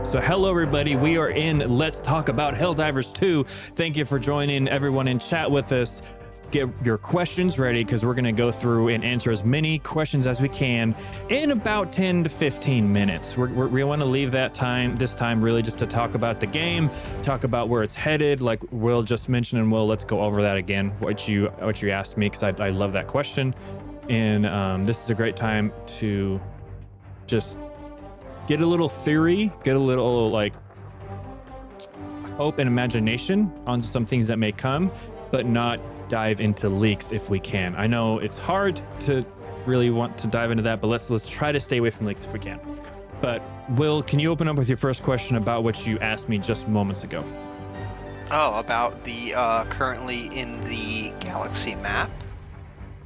So hello everybody, we are in Let's Talk About Helldivers 2. Thank you for joining everyone in chat with us. Get your questions ready because we're going to go through and answer as many questions as we can in about 10 to 15 minutes. We want to leave that time, this time really just to talk about the game, talk about where it's headed, like Will just mentioned. And Will, let's go over that again, what you asked me, because I love that question. And this is a great time to just get a little theory, get a little like hope and imagination on some things that may come, but not dive into leaks if we can. I know it's hard to really want to dive into that, but let's try to stay away from leaks if we can. But Will, can you open up with your first question about what you asked me just moments ago? Oh, about the currently in the galaxy map,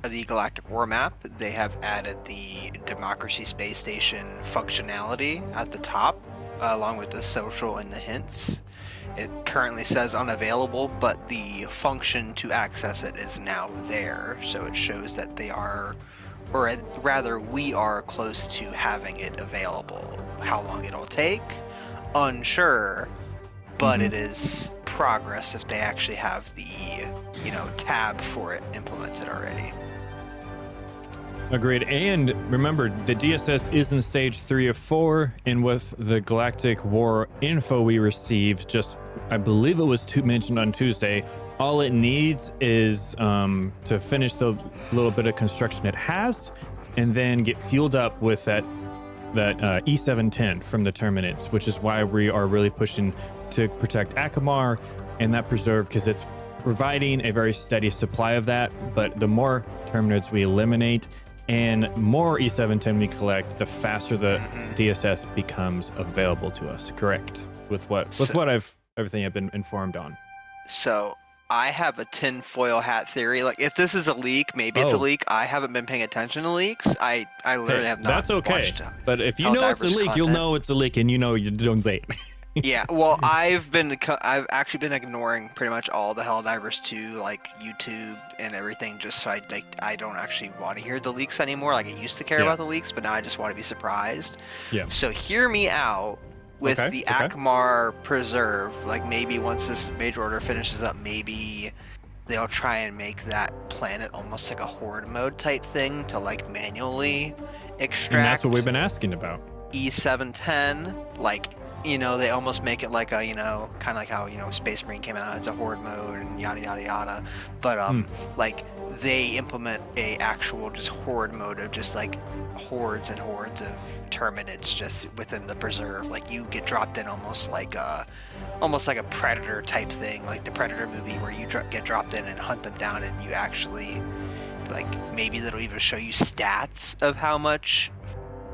the Galactic War map, they have added the Democracy Space Station functionality at the top, along with the social and the hints. It currently says unavailable, but the function to access it is now there, so it shows that they are, or rather we are close to having it available. How long it'll take? Unsure, but it is progress if they actually have the, tab for it implemented already. Agreed. And remember, the DSS is in stage 3 of 4, and with the Galactic War info we received, just I believe it was mentioned on Tuesday, all it needs is to finish the little bit of construction it has, and then get fueled up with that E710 from the Terminids, which is why we are really pushing to protect Acamar and that preserve, because it's providing a very steady supply of that. But the more Terminids we eliminate and more E710 we collect, the faster the DSS becomes available to us. Correct? With everything I've been informed on. So I have a tinfoil hat theory. Like, if this is a leak, maybe it's a leak. I haven't been paying attention to leaks. I literally have not. That's okay. Watched but if you know it's a leak, content. You'll know it's a leak, and you know you don't say it. Yeah, well, I've actually been ignoring pretty much all the Helldivers 2, like YouTube and everything, just so I don't actually want to hear the leaks anymore. Like, I used to care about the leaks, but now I just want to be surprised. Yeah. So hear me out with the Acamar Preserve. Like, maybe once this major order finishes up, maybe they'll try and make that planet almost like a horde mode type thing to like manually extract. And that's what we've been asking about. E710, like. They almost make it like a, kind of like how, Space Marine came out as a horde mode and yada, yada, yada. But, like, they implement a actual just horde mode of just, like, hordes and hordes of Terminids just within the preserve. Like, you get dropped in almost like a Predator type thing, like the Predator movie where you get dropped in and hunt them down, and you actually, like, maybe that'll even show you stats of how much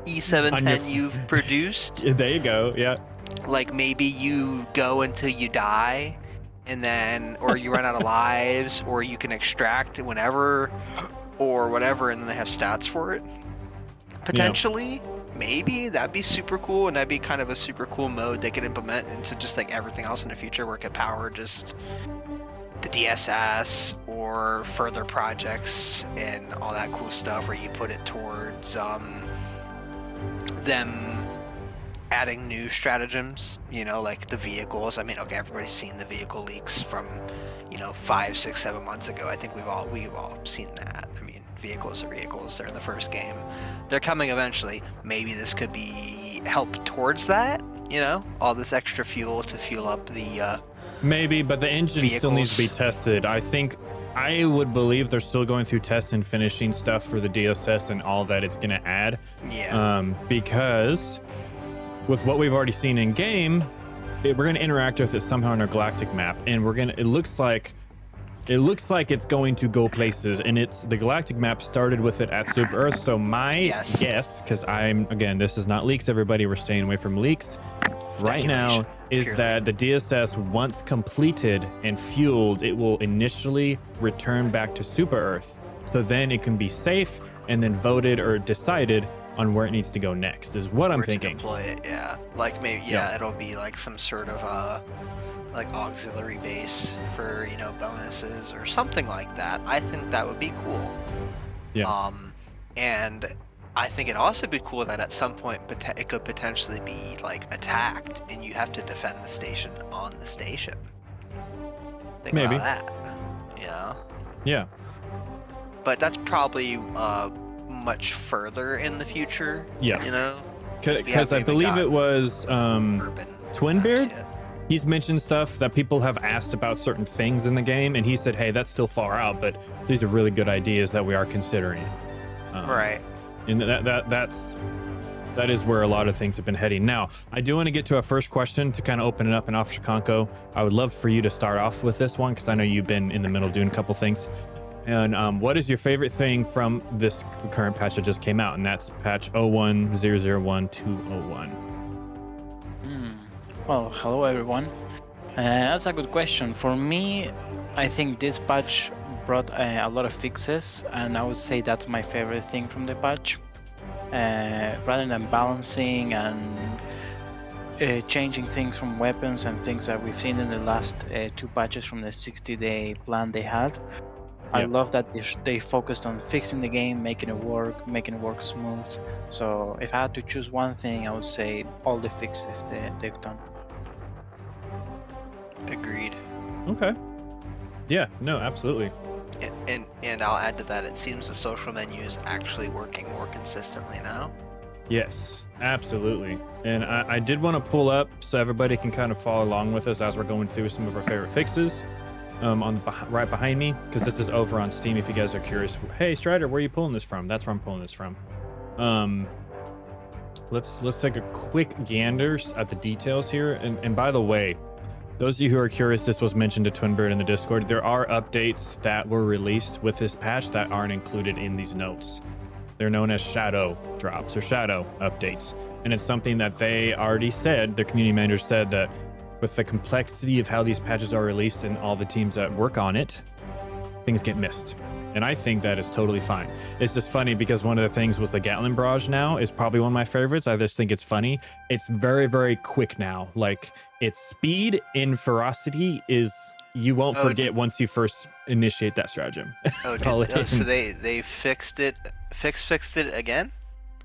E710 you've produced. There you go, yeah. Like, maybe you go until you die, and then, or you run out of lives, or you can extract whenever, or whatever, and then they have stats for it. Potentially, maybe, that'd be super cool, and that'd be kind of a super cool mode they could implement into just like everything else in the future, where it could power just the DSS, or further projects, and all that cool stuff, where you put it towards, them adding new stratagems, like the vehicles. I mean, okay, everybody's seen the vehicle leaks from, 5, 6, 7 months ago. I think we've all seen that. I mean, vehicles are vehicles. They're in the first game. They're coming eventually. Maybe this could be help towards that, all this extra fuel to fuel up the maybe, but the engine vehicles. Still needs to be tested. I would believe they're still going through tests and finishing stuff for the DSS and all that it's going to add. Yeah. Because with what we've already seen in game, we're going to interact with it somehow on our Galactic map, and it looks like it's going to go places. And the Galactic map started with it at Super Earth. So my guess, because this is not leaks, everybody, we're staying away from leaks right now, is that the DSS, once completed and fueled, it will initially return back to Super Earth. So then it can be safe and then voted or decided on where it needs to go next, is what I'm thinking. Deploy it, yeah. Like, maybe, it'll be like some sort of like auxiliary base for, bonuses or something like that. I think that would be cool. Yeah. And I think it'd also be cool that at some point it could potentially be like attacked, and you have to defend the station on the station. Think Maybe. about that. You know? Yeah. But that's probably much further in the future. Yes. You know? Because I believe it was urban TwinBeard. maps yet. He's mentioned stuff that people have asked about certain things in the game, and he said, "Hey, that's still far out, but these are really good ideas that we are considering." Right. And that is where a lot of things have been heading. Now, I do want to get to our first question to kind of open it up, and off Chikanko, I would love for you to start off with this one because I know you've been in the middle doing a couple things. And what is your favorite thing from this current patch that just came out? And that's patch 01.001.201. Well, hello everyone. That's a good question. For me, I think this patch brought a lot of fixes, and I would say that's my favorite thing from the patch. Rather than balancing and changing things from weapons and things that we've seen in the last 2 patches from the 60-day plan they had. I love that they focused on fixing the game, making it work smooth. So if I had to choose one thing, I would say all the fixes they've done. Agreed. Okay. Yeah, no, absolutely. And I'll add to that, it seems the social menu is actually working more consistently now. Yes, absolutely. And I did want to pull up so everybody can kind of follow along with us as we're going through some of our favorite fixes right behind me, because this is over on Steam if you guys are curious. Hey, Strider, where are you pulling this from? That's where I'm pulling this from. Let's take a quick gander at the details here. And by the way, those of you who are curious, this was mentioned to TwinBeard in the Discord. There are updates that were released with this patch that aren't included in these notes. They're known as shadow drops or shadow updates. And it's something that they already said, their community manager said that with the complexity of how these patches are released and all the teams that work on it, things get missed. And I think that is totally fine. It's just funny because one of the things was the Gatling Barrage now is probably one of my favorites. I just think it's funny. It's very, very quick now. Like, its speed in ferocity is, you won't forget once you first initiate that stratagem. So they fixed it again?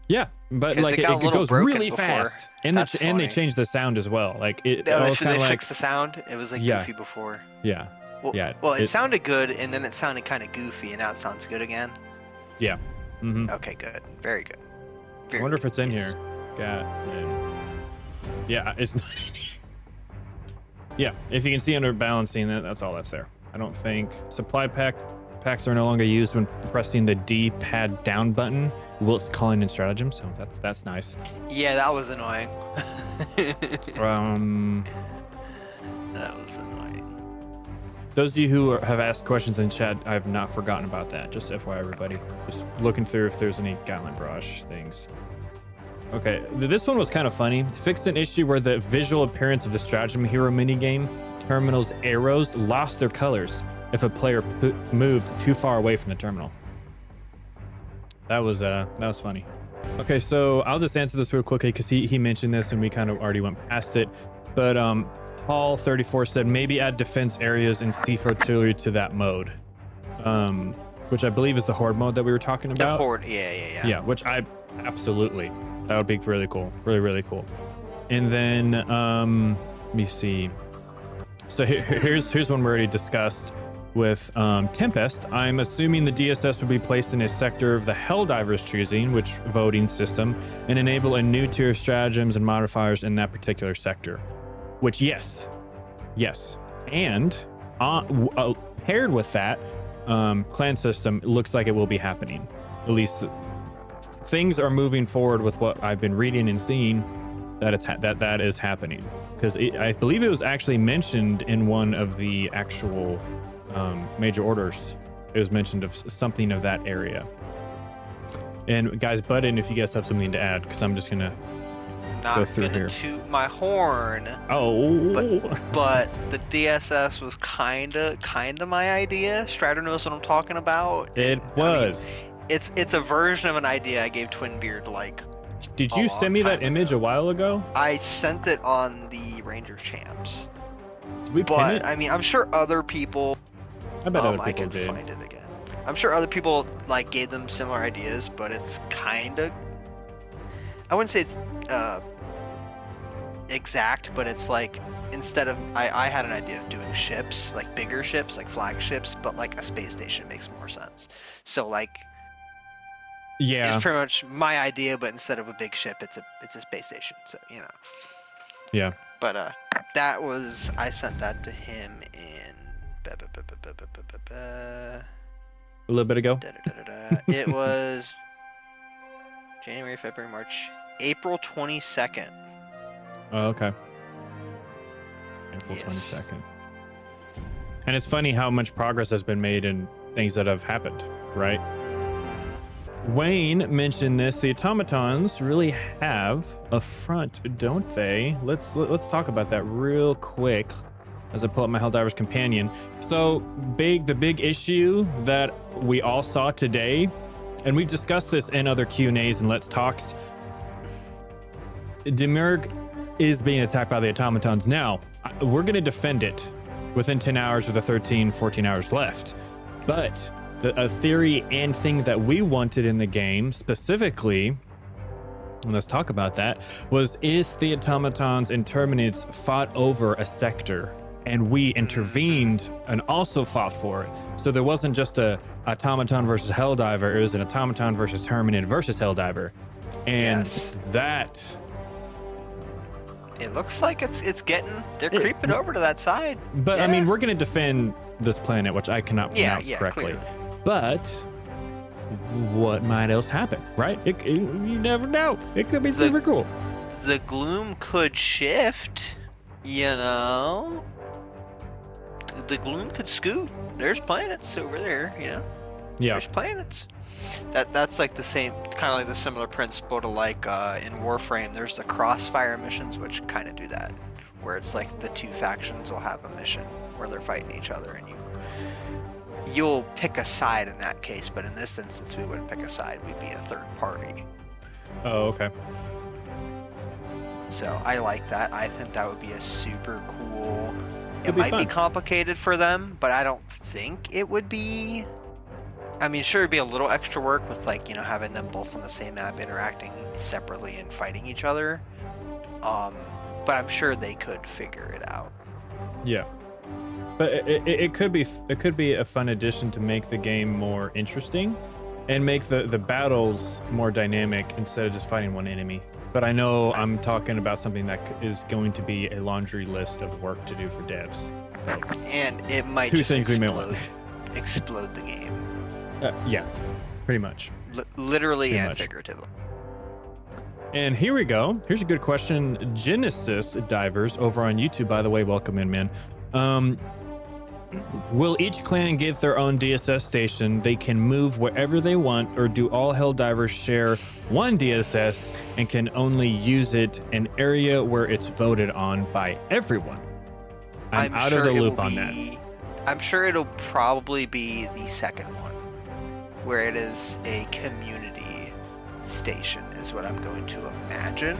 Yeah, but like it goes really fast. And they changed the sound as well. Like they fixed the sound? It was like goofy before. Yeah. Well, it sounded good, and then it sounded kind of goofy, and now it sounds good again. Yeah. Mm-hmm. Okay, good. Very good. I wonder if it's in here. Yeah, it's not in here. Yeah, if you can see under balancing, that's all that's there. I don't think supply packs are no longer used when pressing the D-pad down button while it's calling in stratagem, so that's nice. Yeah, that was annoying. That was annoying. Those of you who have asked questions in chat, I have not forgotten about that. Just FYI, everybody. Just looking through if there's any Gatling Barrage things. Okay, this one was kind of funny. Fixed an issue where the visual appearance of the stratagem hero minigame terminal's arrows lost their colors if a player moved too far away from the terminal. That was funny. Okay, so I'll just answer this real quickly because he mentioned this and we kind of already went past it. But Paul34 said maybe add defense areas and SEAF artillery to that mode, which I believe is the horde mode that we were talking about. The horde, yeah. Yeah, which that would be really cool, really cool. And then let me see. So here's one we already discussed with Tempest. I'm assuming the DSS would be placed in a sector of the Helldivers choosing, which voting system, and enable a new tier of stratagems and modifiers in that particular sector. Which, yes. And paired with that clan system, it looks like it will be happening. At least things are moving forward with what I've been reading and seeing that is happening. Because I believe it was actually mentioned in one of the actual major orders. It was mentioned of something of that area. And guys, butt in if you guys have something to add, because I'm just going to go through here. Toot my horn. Oh. But the DSS was kinda my idea. Strider knows what I'm talking about. It was. I mean, it's a version of an idea I gave TwinBeard like. Did you send me that image a while ago? I sent it on the Rangers champs. Did we pin it? I mean, I'm sure other people. I bet other I people could did. find it again. I'm sure other people like gave them similar ideas, but it's kind of, I wouldn't say it's exact, but it's like, instead of, I had an idea of doing ships, like bigger ships, like flagships, but like a space station makes more sense. So like, Yeah. it's pretty much my idea, but instead of a big ship, it's a space station. So, you know. Yeah. But that was, I sent that to him in A little bit ago. It was January, February, March, April 22nd. Oh, okay. April Yes. 22nd. And it's funny how much progress has been made in things that have happened, right? Wayne mentioned this. The Automatons really have a front, don't they? Let's talk about that real quick as I pull up my Helldivers companion. So the big issue that we all saw today, and we've discussed this in other Q&As and Let's Talks, Demurg is being attacked by the Automatons. Now, we're going to defend it within 10 hours with the 14 hours left. But a theory and thing that we wanted in the game specifically, and let's talk about that, was if the Automatons and Terminids fought over a sector and we intervened and also fought for it. So there wasn't just a Automaton versus Helldiver, it was an Automaton versus Terminid versus Helldiver. And Yes. that... It looks like they're creeping over to that side. But I Yeah. mean, we're going to defend this planet, which I cannot pronounce correctly. Clearly. But what might else happen, right? You never know. It could be super cool. The Gloom could shift, you know? The Gloom could scoot. There's planets over there, you know? Yeah. There's planets. That's like the same, kind of like the similar principle to like in Warframe, there's the Crossfire missions, which kind of do that. Where it's like the two factions will have a mission where they're fighting each other and you'll pick a side in that case, but in this instance we wouldn't pick a side, we'd be a third party. Oh, okay. So I like that. I think that would be a super cool. It It'd be might be fun. complicated for them, but I don't think it would be. I mean, sure, it'd be a little extra work with like, you know, having them both on the same map interacting separately and fighting each other. But I'm sure they could figure it out. Yeah. But it could be a fun addition to make the game more interesting and make the battles more dynamic instead of just fighting one enemy. But I know I'm talking about something that is going to be a laundry list of work to do for devs. And it might Two just things we may want. explode the game. Yeah, pretty much. Literally Pretty and much. figuratively. And here we go. Here's a good question. Genesis Divers over on YouTube, by the way, welcome in, man. Will each clan get their own DSS station? They can move wherever they want, or do all Helldivers share one DSS and can only use it an area where it's voted on by everyone? I'm out of the loop on that. I'm sure it'll probably be the second one, where it is a community station, is what I'm going to imagine.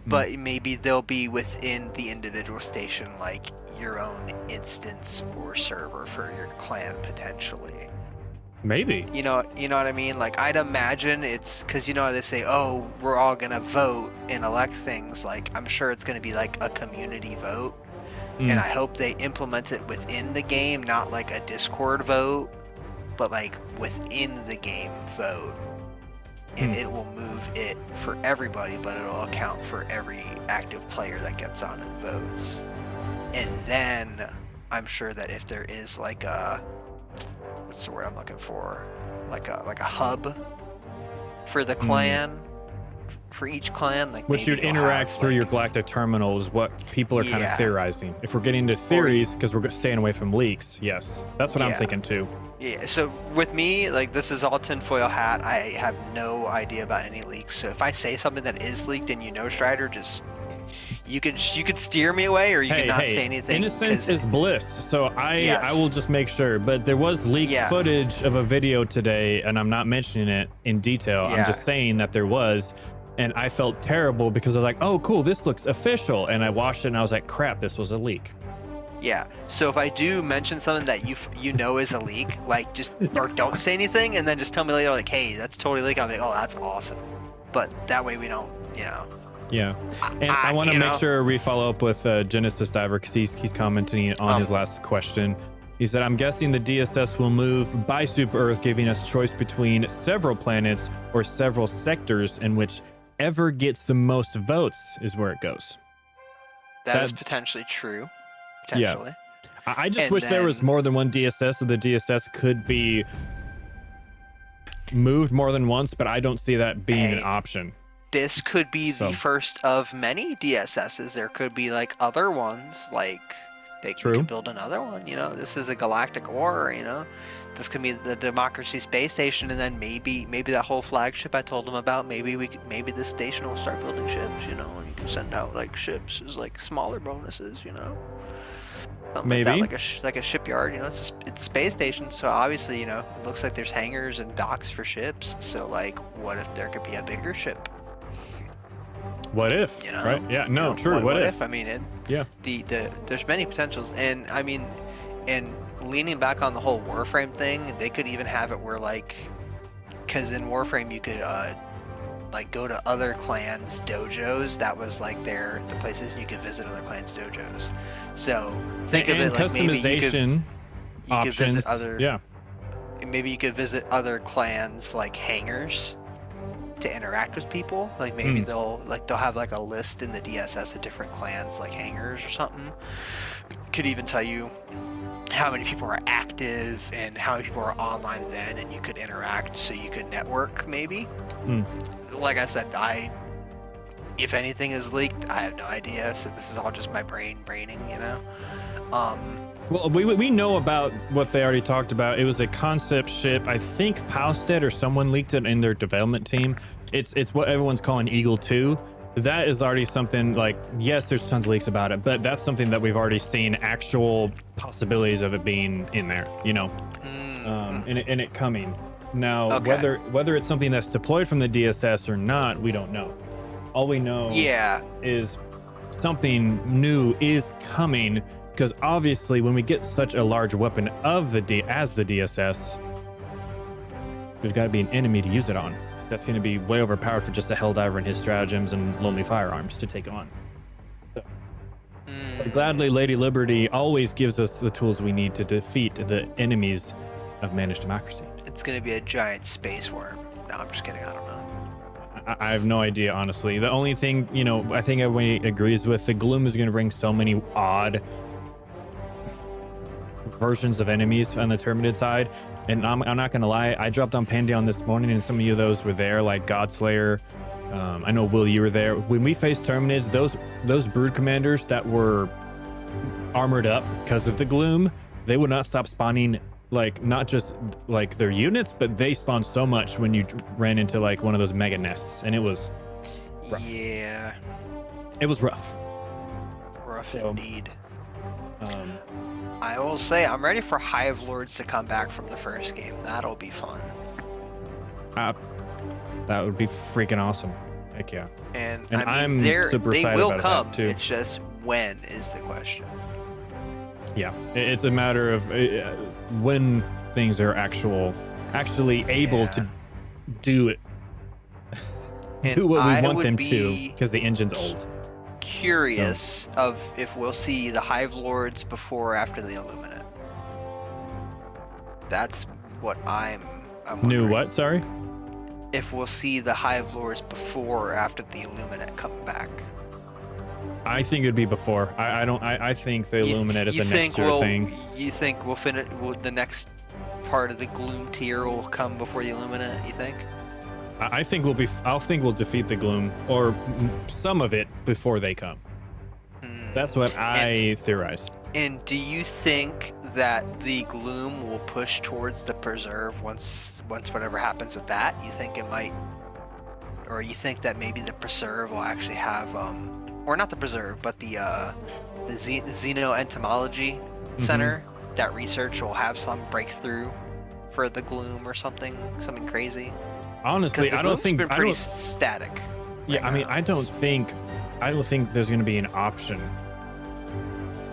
But maybe they'll be within the individual station, like your own instance or server for your clan potentially. Maybe. You know what I mean? Like, I'd imagine it's because, you know how they say, oh, we're all gonna vote and elect things. Like, I'm sure it's gonna be like a community vote. And I hope they implement it within the game, not like a Discord vote, but like within the game vote. And it will move it for everybody, but it'll account for every active player that gets on and votes. And then I'm sure that if there is like a, what's the word I'm looking for? Like a hub for the clan, for each clan, like Which maybe you'd it'll interact have, through like, your Galactic terminal is what people are kind of Yeah. theorizing. If we're getting into theories, because we're staying away from leaks, yes. That's what I'm Yeah. thinking too. Yeah, so with me, like, this is all tinfoil hat. I have no idea about any leaks. So if I say something that is leaked and you know, Strider, just you could steer me away, or you could not say anything. Innocence 'cause is bliss. So I will just make sure. But there was leaked footage of a video today, and I'm not mentioning it in detail. I'm just saying that there was, and I felt terrible because I was like, oh, cool, this looks official. And I watched it and I was like, crap, this was a leak. Yeah. So if I do mention something that you know is a leak, like just or don't say anything, and then just tell me later, like, hey, that's totally leak. I'm like, oh, that's awesome. But that way we don't, you know. Yeah, and I want to you make know. sure we follow up with Genesis Diver because he's commenting on his last question. He said, "I'm guessing the DSS will move by Super Earth, giving us choice between several planets or several sectors, in whichever gets the most votes is where it goes." That is potentially true. Yeah. Potentially. I just wish there was more than one DSS, so the DSS could be moved more than once, but I don't see that being an option. This could be the first of many DSSs. There could be like other ones, like they could build another one. You know, this is a galactic war. You know, this could be the Democracy space station, and then maybe that whole flagship I told them about. Maybe this station will start building ships. You know, and you can send out like ships as like smaller bonuses. You know. Something Maybe like that, like a shipyard, you know, it's a space station, so obviously, you know, it looks like there's hangars and docks for ships. So like, what if there could be a bigger ship? What if? You know, right? Yeah. No. You know, true. What if? I mean, yeah. There's many potentials, and I mean, and leaning back on the whole Warframe thing, they could even have it where like, because in Warframe you could like go to other clans' dojos. That was like the places you could visit other clans' dojos. So think of it like maybe you could visit other maybe you could visit other clans like hangars to interact with people. Like maybe they'll have like a list in the DSS of different clans like hangars or something. Could even tell you how many people are active and how many people are online then, and you could interact so you could network maybe. Like I said, if anything is leaked, I have no idea. So this is all just my braining, you know. Well, we know about what they already talked about. It was a concept ship. I think Palstead or someone leaked it in their development team. It's what everyone's calling Eagle 2. That is already something like, yes, there's tons of leaks about it, but that's something that we've already seen actual possibilities of it being in there, you know, and it coming. Now, whether it's something that's deployed from the DSS or not, we don't know. All we know is something new is coming, because obviously when we get such a large weapon of the DSS, there's got to be an enemy to use it on. That's going to be way overpowered for just a Helldiver and his stratagems and lonely firearms to take on. So, but gladly, Lady Liberty always gives us the tools we need to defeat the enemies of managed democracy. It's going to be a giant space worm. No, I'm just kidding. I don't know. I have no idea, honestly. The only thing, you know, I think everybody agrees with, the Gloom is going to bring so many odd versions of enemies on the Terminid side. And I'm not going to lie, I dropped on Pantheon this morning and some of you those were there, like Godslayer. I know, Will, you were there. When we faced Terminids, those brood commanders that were armored up because of the Gloom, they would not stop spawning, like not just like their units, but they spawned so much when you ran into like one of those mega nests, and it was rough. Yeah, it was rough indeed. I will say I'm ready for Hive Lords to come back from the first game. That'll be fun. That would be freaking awesome. Heck yeah. And I mean, I'm super they excited will about come. That too. It's just when is the question. Yeah, it's a matter of when things are actually able to do it. Do what we want them to, because the engine's old. Curious of if we'll see the Hive Lords before or after the Illuminate. That's what I'm New what? Sorry? If we'll see the Hive Lords before or after the Illuminate come back. I think it'd be before. I think the Illuminate is the next year thing. You think we'll finish? The next part of the Gloom tier will come before the Illuminate? You think? I think we'll defeat the Gloom, or some of it, before they come. That's what I theorized. And do you think that the Gloom will push towards the Preserve once whatever happens with that? You think it might, or you think that maybe the Preserve will actually have or not the Preserve, but the Xenoentomology Center, that research will have some breakthrough for the Gloom or something crazy? Honestly, I don't think been pretty static. Yeah, I mean, I don't think there's going to be an option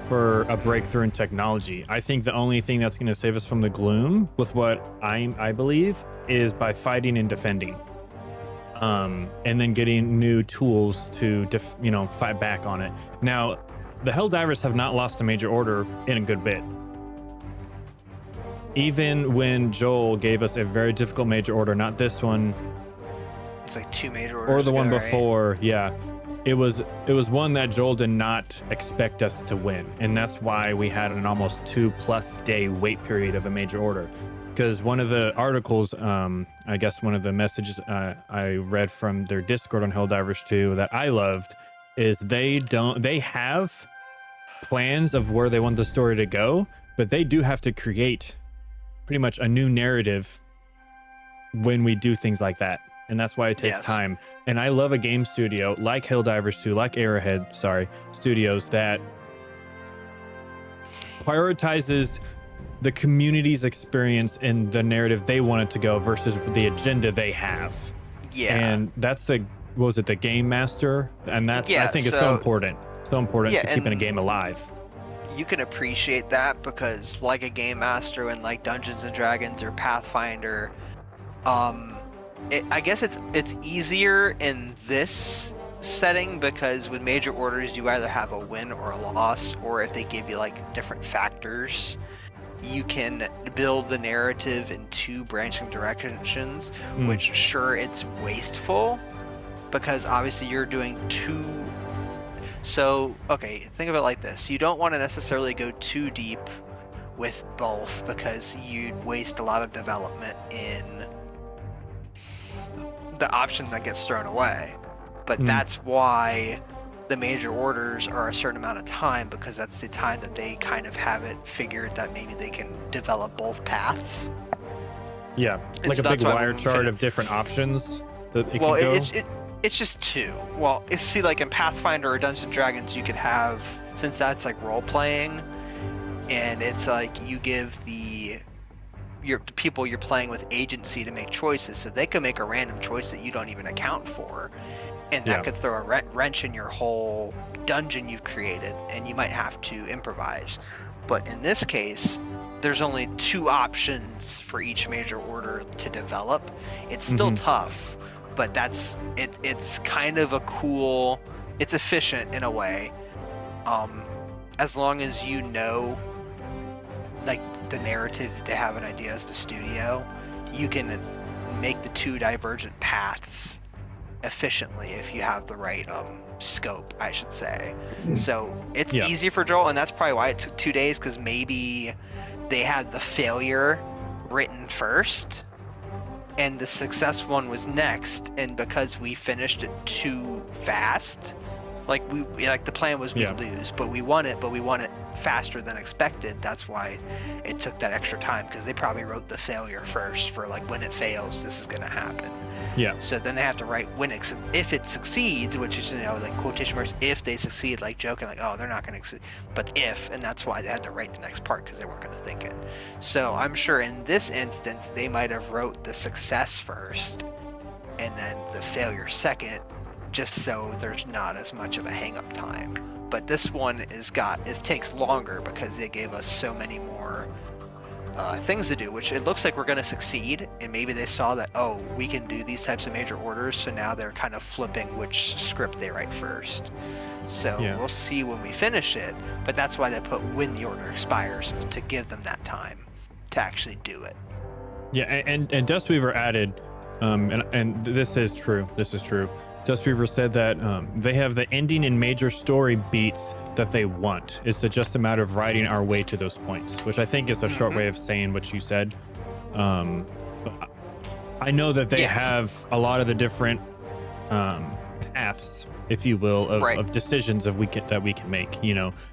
for a breakthrough in technology. I think the only thing that's going to save us from the gloom, with what I believe, is by fighting and defending, and then getting new tools to fight back on it. Now, the Helldivers have not lost a major order in a good bit. Even when Joel gave us a very difficult major order, not this one, it's like 2 major orders or the one ago, before, right? yeah. It was one that Joel did not expect us to win, and that's why we had an almost 2+ day wait period of a major order. Because one of the articles, I guess one of the messages I read from their Discord on Helldivers 2 that I loved is they have plans of where they want the story to go, but they do have to create pretty much a new narrative when we do things like that. And that's why it takes time. And I love a game studio like Helldivers 2, like Arrowhead, Studios, that prioritizes the community's experience and the narrative they want it to go versus the agenda they have. Yeah. And that's the Game Master? And that's, I think it's so important. So important to keeping a game alive. You can appreciate that because like a Game Master in like Dungeons and Dragons or Pathfinder, I guess it's easier in this setting because with major orders you either have a win or a loss, or if they give you like different factors, you can build the narrative in 2 branching directions, which sure, it's wasteful because obviously you're doing 2. So okay, think of it like this: you don't want to necessarily go too deep with both because you'd waste a lot of development in the option that gets thrown away. But that's why the major orders are a certain amount of time, because that's the time that they kind of have it figured that maybe they can develop both paths. Yeah, And like so a big that's why wire when we chart of different options that it can go. It's just 2. Well, see, like in Pathfinder or Dungeons and Dragons, you could have, since that's like role playing, and it's like you give the people you're playing with agency to make choices, so they can make a random choice that you don't even account for, and that could throw a wrench in your whole dungeon you've created, and you might have to improvise. But in this case, there's only 2 options for each major order to develop. It's still tough, but that's it. It's kind of a cool. It's efficient in a way, as long as you know, like, the narrative they have an idea as the studio, you can make the 2 divergent paths efficiently if you have the right scope, I should say. So it's easy for Joel, and that's probably why it took 2 days, because maybe they had the failure written first and the success one was next, and because we finished it too fast, like the plan was we'd lose, but we won it faster than expected. That's why it took that extra time, because they probably wrote the failure first for like, when it fails, this is going to happen. Yeah. So then they have to write if it succeeds, which is, like quotation marks, if they succeed, like joking, like, oh, they're not going to succeed, but if, and that's why they had to write the next part, because they weren't going to think it. So I'm sure in this instance, they might have wrote the success first and then the failure second, just so there's not as much of a hang-up time. But this one takes longer because they gave us so many more things to do, which it looks like we're going to succeed, and maybe they saw that, oh, we can do these types of major orders, so now they're kind of flipping which script they write first. So we'll see when we finish it, but that's why they put when the order expires, to give them that time to actually do it. Yeah, and Dustweaver added, and this is true. Dustweaver said that they have the ending and major story beats that they want. It's just a matter of writing our way to those points, which I think is a short way of saying what you said. I know that they have a lot of the different paths, if you will, of decisions that we can make,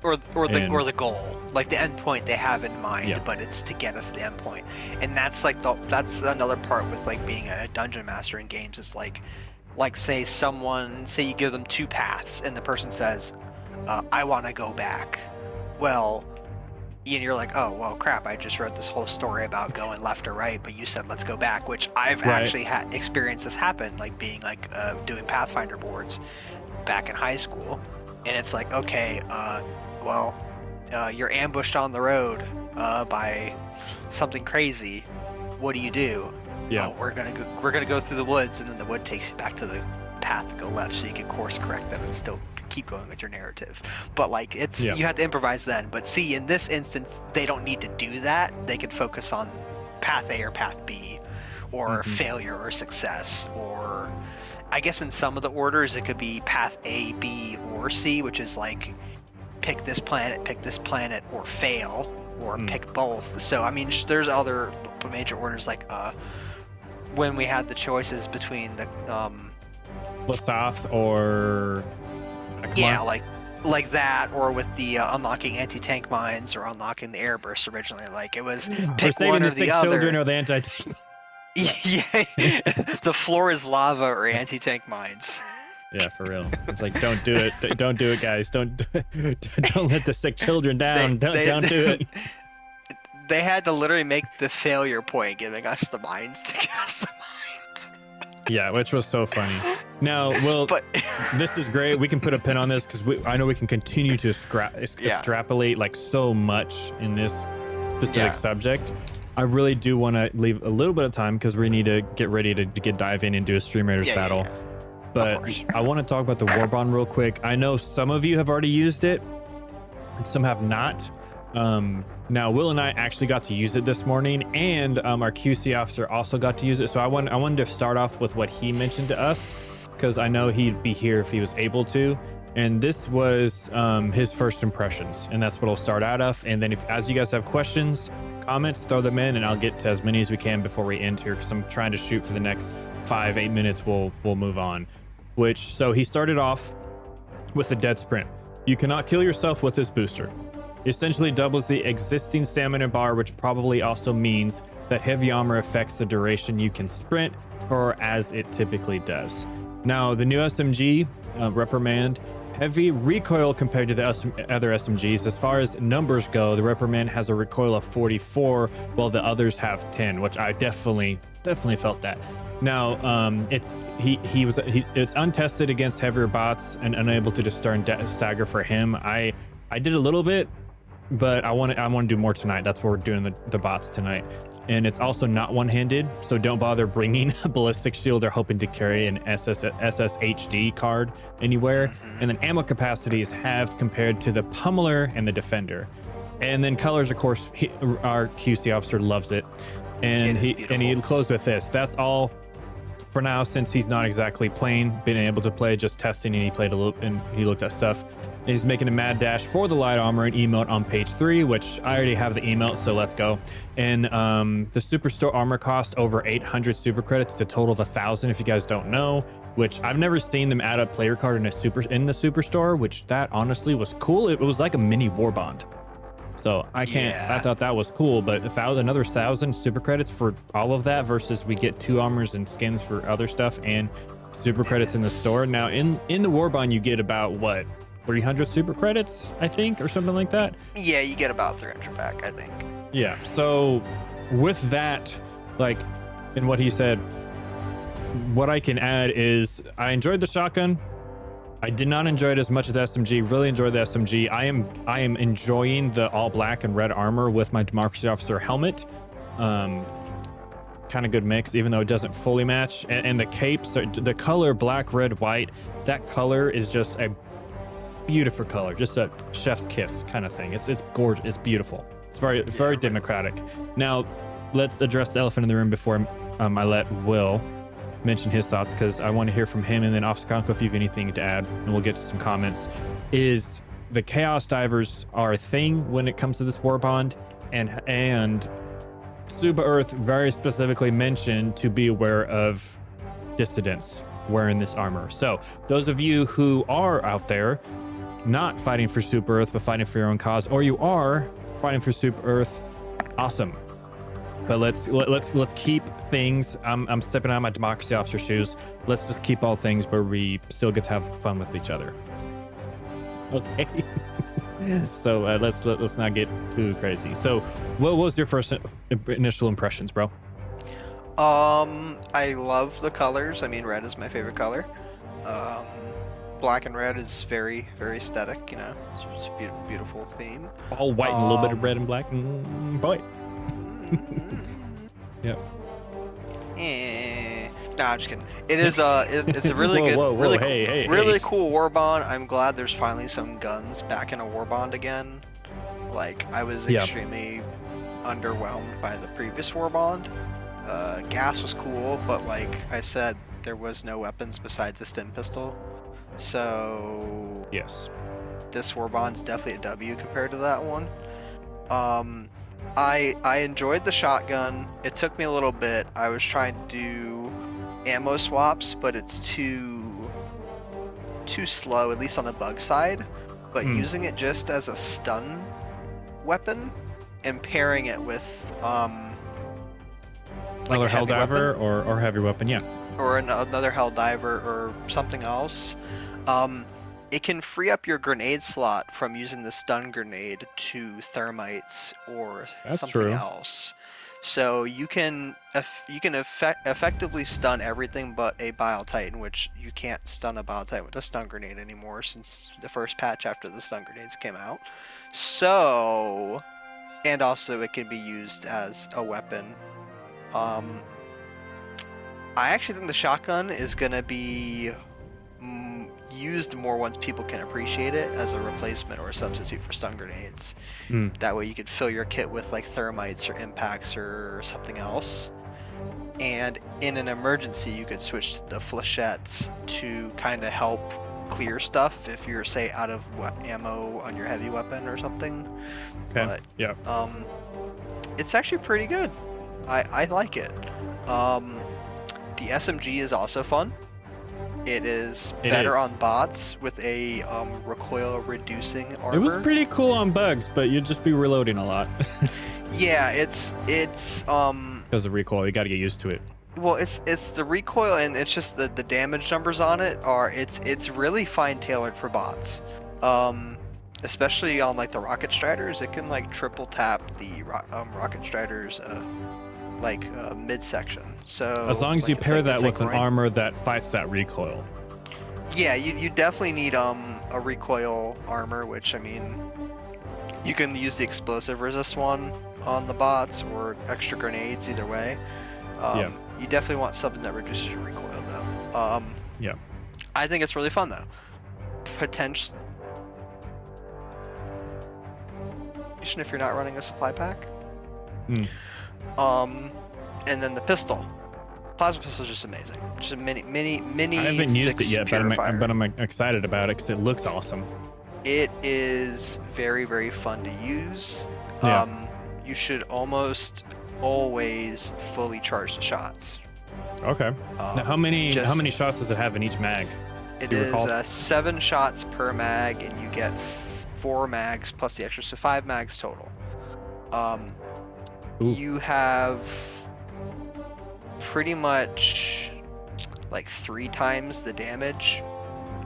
or the goal, like the end point they have in mind, but it's to get us to the end point. And that's like that's another part with like being a dungeon master in games. It's like say you give them 2 paths and the person says, I want to go back. Well, and you're like, oh, well, crap, I just wrote this whole story about going left or right, but you said let's go back, which I've actually had experienced this happen, like being like doing Pathfinder boards back in high school. And it's like, okay, well, you're ambushed on the road by something crazy, what do? Yeah. We're gonna go through the woods, and then the wood takes you back to the path to go left, so you can course correct them and still keep going with your narrative. But like you have to improvise then. But see, in this instance, they don't need to do that. They can focus on path A or path B, or failure or success, or I guess in some of the orders it could be path A, B, or C, which is like pick this planet, or fail, or pick both. So I mean, there's other major orders like when we had the choices between the SEAF or Acamar. yeah, like that, or with the unlocking anti-tank mines or unlocking the air burst originally. Like it was pick one or the other. Children or the anti-tank. Yeah, the floor is lava or anti-tank mines. Yeah, for real. It's like, don't do it. Don't do it, guys. Don't let the sick children down. Don't do it. They had to literally make the failure point, giving us the mines to get us the mines. Yeah, which was so funny. Now, Will, this is great. We can put a pin on this because I know we can continue to extrapolate like so much in this specific subject. I really do want to leave a little bit of time because we need to get ready to dive in and do a Stream Raiders battle. But I want to talk about the WARBOND real quick. I know some of you have already used it, and some have not. Now, Will and I actually got to use it this morning, and our QC officer also got to use it. So I wanted to start off with what he mentioned to us, because I know he'd be here if he was able to. And this was his first impressions, and that's what I'll start out of. And then as you guys have questions, comments, throw them in, and I'll get to as many as we can before we end here, because I'm trying to shoot for the next 5-8 minutes. We'll move on. So he started off with a dead sprint. You cannot kill yourself with this booster. Essentially doubles the existing stamina bar, which probably also means that heavy armor affects the duration you can sprint for, as it typically does. Now, the new SMG, Reprimand, heavy recoil compared to the other SMGs. As far as numbers go, the Reprimand has a recoil of 44, while the others have 10, which I definitely felt that. Now, it's untested against heavier bots and unable to discern stagger for him. I did a little bit, but I want to do more tonight. That's what we're doing the bots tonight. And it's also not one-handed, so don't bother bringing a ballistic shield or hoping to carry an SSHD card anywhere. And then ammo capacity is halved compared to the Pummeler and the Defender. And then colors, of course, our QC officer loves it. And he closed with this. That's all for now, since he's not exactly been able to play, just testing, and he played a little and he looked at stuff. And he's making a mad dash for the light armor and emote on page 3, which I already have the emote, so let's go. And the Superstore armor cost over 800 super credits. It's a total of 1,000 if you guys don't know, which I've never seen them add a player card in the Superstore, which that honestly was cool. It was like a mini WARBOND. So I thought that was cool, but another 1,000 super credits for all of that versus we get 2 armors and skins for other stuff and super credits in the store. Now in the WARBOND you get about 300 super credits, I think, or something like that. Yeah, you get about 300 back, I think. Yeah. So with that, in what he said, what I can add is I enjoyed the shotgun. I did not enjoy it as much as the SMG. Really enjoyed the SMG. I am enjoying the all black and red armor with my Democracy Officer helmet. Kind of good mix, even though it doesn't fully match. And the capes, the color black, red, white, that color is just a beautiful color, just a chef's kiss kind of thing. It's gorgeous. It's beautiful. It's very democratic. Now, let's address the elephant in the room before I let Will mention his thoughts, because I want to hear from him, and then Officer Konko, if you have anything to add, and we'll get to some comments. Is the Chaos Divers are a thing when it comes to this WARBOND, and Suba Earth very specifically mentioned to be aware of dissidents wearing this armor. So those of you who are out there not fighting for Super Earth but fighting for your own cause, or you are fighting for Super Earth, awesome. But let's keep things. I'm stepping out of my Democracy Officer shoes. Let's just keep all things where we still get to have fun with each other. Okay. So let's not get too crazy. So, what was your first initial impressions, bro? I love the colors. I mean, red is my favorite color. black and red is very, very aesthetic. You know, it's a beautiful theme. All white and a little bit of red and black. Boy. Yep. No, I'm just kidding. It is it's a really good, really cool Warbond. I'm glad there's finally some guns back in a Warbond again. Like, I was extremely underwhelmed by the previous Warbond. Gas was cool, but like I said, there was no weapons besides a stim pistol. So yes, this Warbond's definitely a W compared to that one. I enjoyed the shotgun. It took me a little bit. I was trying to do ammo swaps, but it's too slow, at least on the bug side. But using it just as a stun weapon and pairing it with another Helldiver or heavy weapon, yeah, or another Helldiver or something else, it can free up your grenade slot from using the stun grenade to thermites or something else. So you can effectively stun everything but a Bile Titan, which you can't stun a Bile Titan with a stun grenade anymore since the first patch after the stun grenades came out. So, and also it can be used as a weapon. I actually think the shotgun is going to be used more once people can appreciate it as a replacement or a substitute for stun grenades. That way you could fill your kit with like thermites or impacts or something else. And in an emergency, you could switch to the flechettes to kind of help clear stuff if you're, say, out of ammo on your heavy weapon or something. Okay. But, yeah. It's actually pretty good. I like it. The SMG is also fun. It is better on bots with a recoil reducing armor. It was pretty cool on bugs, but you'd just be reloading a lot. Yeah, it's because of recoil, you got to get used to it. Well, it's the recoil, and it's just the damage numbers on it are it's really fine tailored for bots. Especially on like the Rocket Striders, it can like triple tap the Rocket Striders midsection. So as long as you pair that with an right. armor that fights that recoil. Yeah, you definitely need a recoil armor, which I mean, you can use the explosive resist one on the bots or extra grenades, either way. You definitely want something that reduces your recoil though. Yeah. I think it's really fun though. Potentially, if you're not running a supply pack. And then the pistol. Plasma pistol is just amazing. Just a mini. I haven't used it yet, but I'm excited about it because it looks awesome. It is very, very fun to use. Yeah. You should almost always fully charge the shots. Okay. Now, how many shots does it have in each mag? It is 7 shots per mag, and you get 4 mags plus the extra, so 5 mags total. You have pretty much like 3 times the damage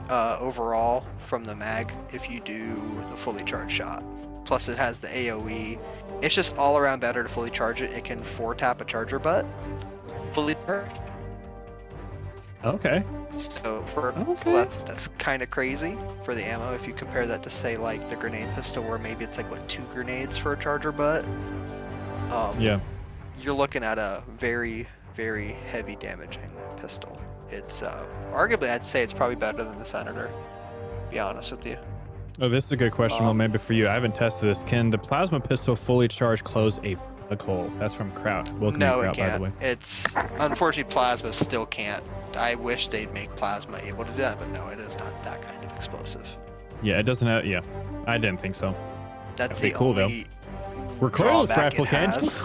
overall from the mag if you do the fully charged shot. Plus it has the AoE. It's just all around better to fully charge it. It can 4-tap a charger butt fully charged. Okay. So that's kind of crazy for the ammo if you compare that to say like the grenade pistol where maybe it's like 2 grenades for a charger butt. You're looking at a very, very heavy damaging pistol. It's arguably, I'd say it's probably better than the Senator, to be honest with you. Oh, this is a good question. Well, maybe for you. I haven't tested this. Can the plasma pistol fully charged close a plug hole? That's from Kraut. No, it Kraut, can't. by the way. It's unfortunately plasma still can't. I wish they'd make plasma able to do that, but no, it is not that kind of explosive. Yeah, it doesn't have. Yeah, I didn't think so. That's That'd the be cool only though. Recoilless drawback rifle it can. has.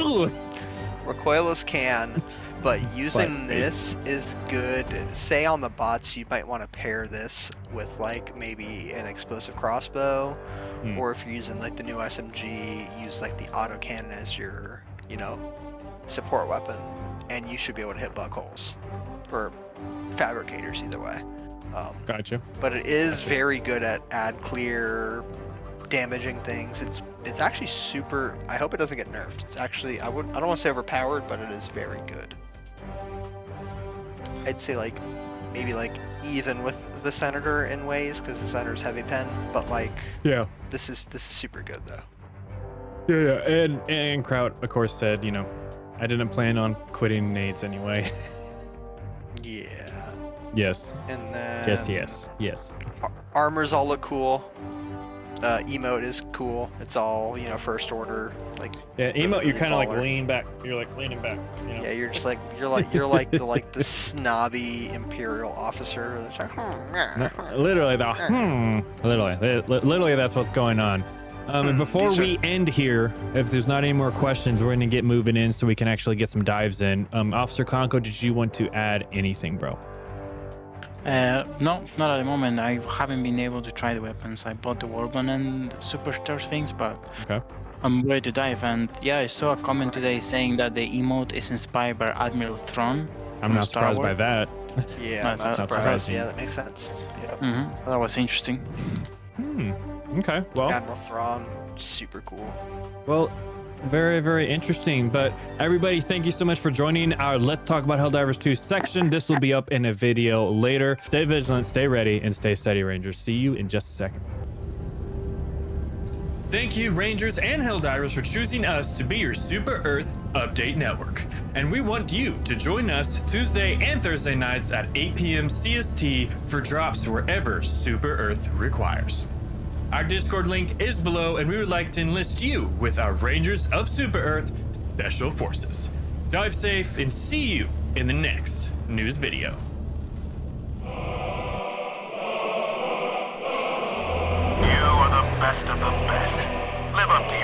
Recoilless can, but using this is good. Say on the bots, you might want to pair this with like maybe an explosive crossbow, or if you're using like the new SMG, use like the autocannon as your, support weapon, and you should be able to hit bug holes or fabricators either way. Gotcha. But it is very good at ad clear, damaging things. It's actually super. I hope it doesn't get nerfed. It's actually I don't want to say overpowered, but it is very good. I'd say like maybe like even with the Senator in ways, because the Senator's heavy pen, but like, Yeah. this is super good though. Yeah. And Kraut, of course, said, you know, I didn't plan on quitting nades anyway. Yeah. Yes. And then Yes. Armors all look cool. Emote is cool. It's all, you know, first order. Like, Yeah, emote, you're kind of like baller. leaning back. You're like leaning back. You know? Yeah, you're just like the snobby imperial officer. That's like, Literally, literally, that's what's going on. And before These are- we end here, if there's not any more questions, we're gonna get moving in so we can actually get some dives in. Officer Conco, did you want to add anything, bro? No, not at the moment. I haven't been able to try the weapons. I bought the WARBOND and superstar things, but Okay. I'm ready to dive. And yeah, I saw a comment today saying that the emote is inspired by Admiral Thrawn. I'm from not Star surprised by Wars. that. yeah, No, I'm not that's surprised. surprising. Yeah, that makes sense. Yep. That was interesting. Okay. Well. Admiral Thrawn, super cool. Well, very, very interesting. But everybody, thank you so much for joining our Let's Talk About Helldivers 2 section. This will be up in a video later. Stay vigilant, stay ready, and stay steady, Rangers. See you in just a second. Thank you, Rangers and Helldivers, for choosing us to be your Super Earth Update Network. And we want you to join us Tuesday and Thursday nights at 8 p.m. CST for drops wherever Super Earth requires. Our Discord link is below, and we would like to enlist you with our Rangers of Super Earth Special Forces. Dive safe and see you in the next news video. You are the best of the best. Live up to